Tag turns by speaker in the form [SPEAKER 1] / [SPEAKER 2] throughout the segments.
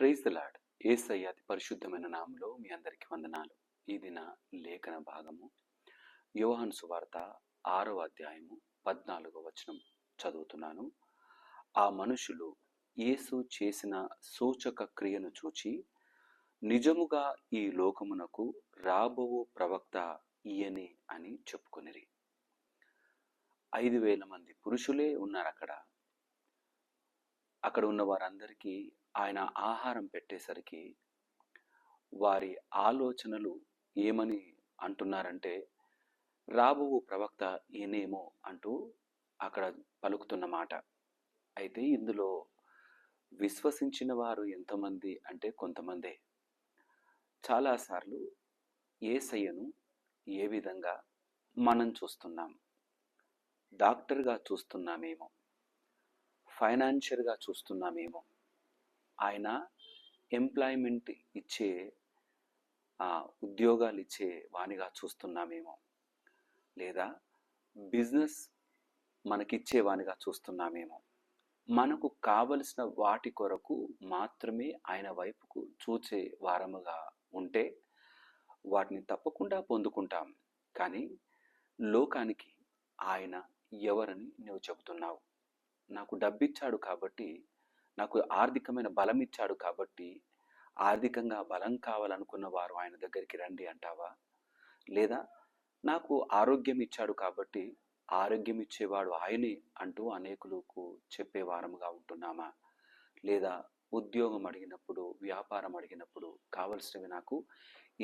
[SPEAKER 1] Praise the lord. యేసయ్య అతి పరిశుద్ధమైన నామములో మీ అందరికి వందనాలు. ఈ దిన లేఖన భాగము యోహాను సువార్త 6వ అధ్యాయము 14వ వచనం చదువుతున్నాను. ఆ మనుషులు యేసు చేసిన సూచక క్రియను చూచి నిజముగా ఈ లోకమునకు రాబోవు ప్రవక్త ఈయనే అని చెప్పుకొనిరి. 5,000 మంది పురుషులే ఉన్నారు అక్కడ ఉన్న వారందరికీ ఆయన ఆహారం పెట్టేసరికి వారి ఆలోచనలు ఏమని అంటున్నారంటే, రాబోవు ప్రవక్త ఈయనేమో అంటూ అక్కడ పలుకుతున్న మాట. అయితే ఇందులో విశ్వసించిన వారు ఎంతమంది అంటే కొంతమందే. చాలాసార్లు యేసయ్యను ఏ విధంగా మనం చూస్తున్నాం? డాక్టర్గా చూస్తున్నామేమో, ఫైనాన్షియల్గా చూస్తున్నామేమో, ఆయన ఎంప్లాయ్మెంట్ ఇచ్చే ఉద్యోగాలు ఇచ్చే వానిగా చూస్తున్నామేమో, లేదా బిజినెస్ మనకిచ్చే వానిగా చూస్తున్నామేమో. మనకు కావలసిన వాటి కొరకు మాత్రమే ఆయన వైపుకు చూచే వారముగా ఉంటే వాటిని తప్పకుండా పొందుకుంటాం. కానీ లోకానికి ఆయన ఎవరని నువ్వు చెబుతున్నావు? నాకు డబ్బిచ్చాడు కాబట్టి, నాకు ఆర్థికమైన బలం ఇచ్చాడు కాబట్టి, ఆర్థికంగా బలం కావాలనుకున్న వారు ఆయన దగ్గరికి రండి అంటావా? లేదా నాకు ఆరోగ్యం ఇచ్చాడు కాబట్టి ఆరోగ్యం ఇచ్చేవాడు ఆయనే అంటూ అనేకులకు చెప్పే వారముగా ఉంటున్నామా? లేదా ఉద్యోగం అడిగినప్పుడు, వ్యాపారం అడిగినప్పుడు కావలసినవి నాకు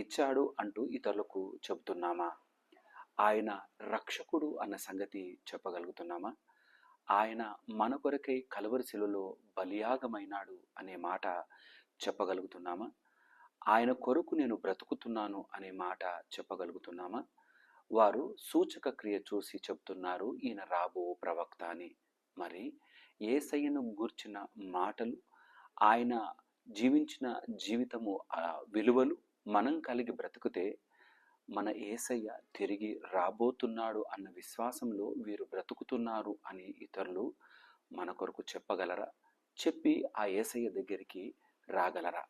[SPEAKER 1] ఇచ్చాడు అంటూ ఇతరులకు చెబుతున్నామా? ఆయన రక్షకుడు అన్న సంగతి చెప్పగలుగుతున్నామా? ఆయన మన కొరకై కలువరి శిలువలో బలియాగమైనాడు అనే మాట చెప్పగలుగుతున్నామా? ఆయన కొరకు నేను బ్రతుకుతున్నాను అనే మాట చెప్పగలుగుతున్నామా? వారు సూచక క్రియ చూసి చెప్తున్నారు ఈయన రాబో ప్రవక్త అని. మరి యేసయ్యను గూర్చిన మాటలు, ఆయన జీవించిన జీవితము విలువలు మనం కలిగి బ్రతుకుతే మన యేసయ్య తిరిగి రాబోతున్నాడు అన్న విశ్వాసంలో వీరు బ్రతుకుతున్నారు అని ఇతరులు మన కొరకు చెప్పగలరా? చెప్పి ఆ యేసయ్య దగ్గరికి రాగలరా?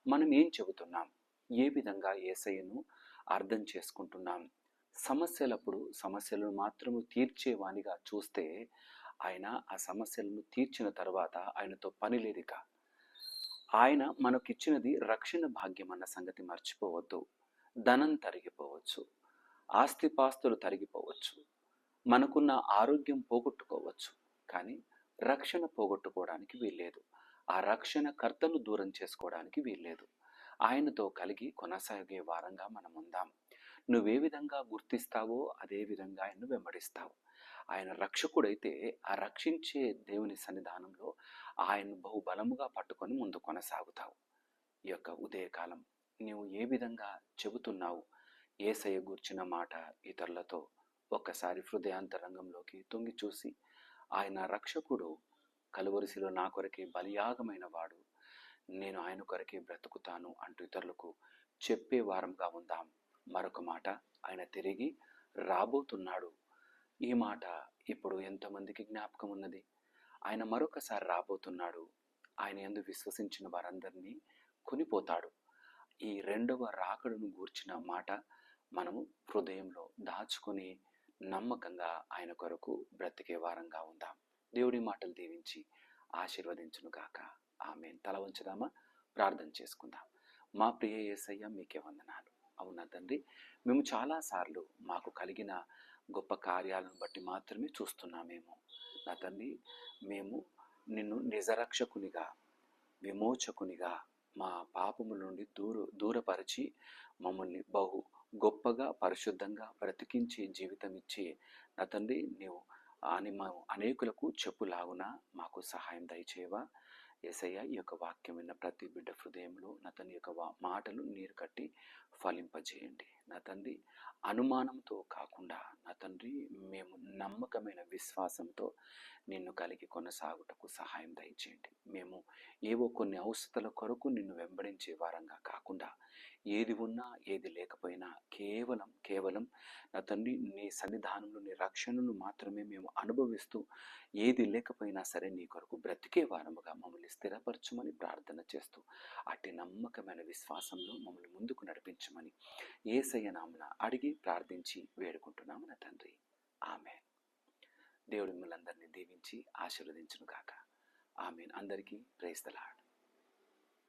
[SPEAKER 1] మనం ఏం చెబుతున్నాం? ఏ విధంగా యేసయ్యను అర్థం చేసుకుంటున్నాం? సమస్యలప్పుడు సమస్యలను మాత్రము తీర్చేవానిగా చూస్తే ఆయన ఆ సమస్యలను తీర్చిన తర్వాత ఆయనతో పని లేదిక. ఆయన మనకిచ్చినది రక్షణ భాగ్యం అన్న సంగతి మర్చిపోవద్దు. ధనం తరిగిపోవచ్చు, ఆస్తిపాస్తులు తరిగిపోవచ్చు, మనకున్న ఆరోగ్యం పోగొట్టుకోవచ్చు, కానీ రక్షణ పోగొట్టుకోవడానికి వీల్లేదు. ఆ రక్షణ కర్తను దూరం చేసుకోవడానికి వీల్లేదు. ఆయనతో కలిగి కొనసాగే వారంగా మనం ఉందాం. నువ్వే విధంగా గుర్తిస్తావో అదే విధంగా ఆయన్ను వెంబడిస్తావు. ఆయన రక్షకుడైతే ఆ రక్షించే దేవుని సన్నిధానంలో ఆయన్ను బహుబలముగా పట్టుకొని ముందు కొనసాగుతావు. ఈ యొక్క ఉదయకాలం నీవు ఏ విధంగా చెబుతున్నావు? యేసయ్య గూర్చిన మాట ఇతరులతో ఒక్కసారి హృదయాంతరంగంలోకి తొంగి చూసి, ఆయన రక్షకుడు, కలువరిశిలో నా కొరకే బలియాగమైన వాడు, నేను ఆయన కొరకే బ్రతుకుతాను అంటూ ఇతరులకు చెప్పే వారంగా ఉందాం. మరొక మాట, ఆయన తిరిగి రాబోతున్నాడు. ఈ మాట ఇప్పుడు ఎంతమందికి జ్ఞాపకం ఉన్నది? ఆయన మరొకసారి రాబోతున్నాడు. ఆయన యందు విశ్వసించిన వారందరినీ కొనిపోతాడు. ఈ రెండవ రాకడను గూర్చిన మాట మనము హృదయంలో దాచుకొని నమ్మకంగా ఆయన కొరకు బ్రతికే వారంగా ఉందాం. దేవుడి మాటలు దీవించి ఆశీర్వదించునుగాక. ఆమేన్. తల వంచుదామా? ప్రార్థన చేసుకుందాం. మా ప్రియ యేసయ్య మీకే వందనాలు. అవునా తండ్రి, మేము చాలాసార్లు మాకు కలిగిన గొప్ప కార్యాలను బట్టి మాత్రమే చూస్తున్నామేమో. నా తండ్రి, మేము నిన్ను నిజరక్షకునిగా, విమోచకునిగా, మా పాపముల నుండి దూరపరిచి మమ్మల్ని బహు గొప్పగా పరిశుద్ధంగా బ్రతికించే జీవితం ఇచ్చి నా తండ్రి, నీవు అనేకులకు చెప్పులాగున మాకు సహాయం దయచేయవా? యేసయ్య, ఈ యొక్క వాక్యం విన్న ప్రతి బిడ్డ హృదయంలో నా తండ్రి యొక్క మాటలు నీరు కట్టి ఫలింపజేయండి. నా తండ్రి, అనుమానంతో కాకుండా నా తండ్రి మేము నమ్మకమైన విశ్వాసంతో నిన్ను కలిగి కొనసాగుటకు సహాయం దయచేయండి. మేము ఏవో కొన్ని అవసరాల కొరకు నిన్ను వెంబడించే వారంగా కాకుండా ఏది ఉన్నా ఏది లేకపోయినా కేవలం నా తండ్రి నీ సన్నిధానంలో నీ రక్షణను మాత్రమే మేము అనుభవిస్తూ ఏది లేకపోయినా సరే నీ కొరకు బ్రతికే వారముగా మమ్మల్ని స్థిరపరచమని ప్రార్థన చేస్తూ అట్టి నమ్మకమైన విశ్వాసంలో మమ్మల్ని ముందుకు నడిపించమని యేసయ్య నామమున అడిగి ప్రార్థించి వేడుకుంటున్నాము నా తండ్రి. ఆమేన్. దేవుడు మిమ్మల్ని అందరినీ దీవించి ఆశీర్వదించును గాక. ఆమేన్. అందరికీ ప్రైజ్ ది లార్డ్.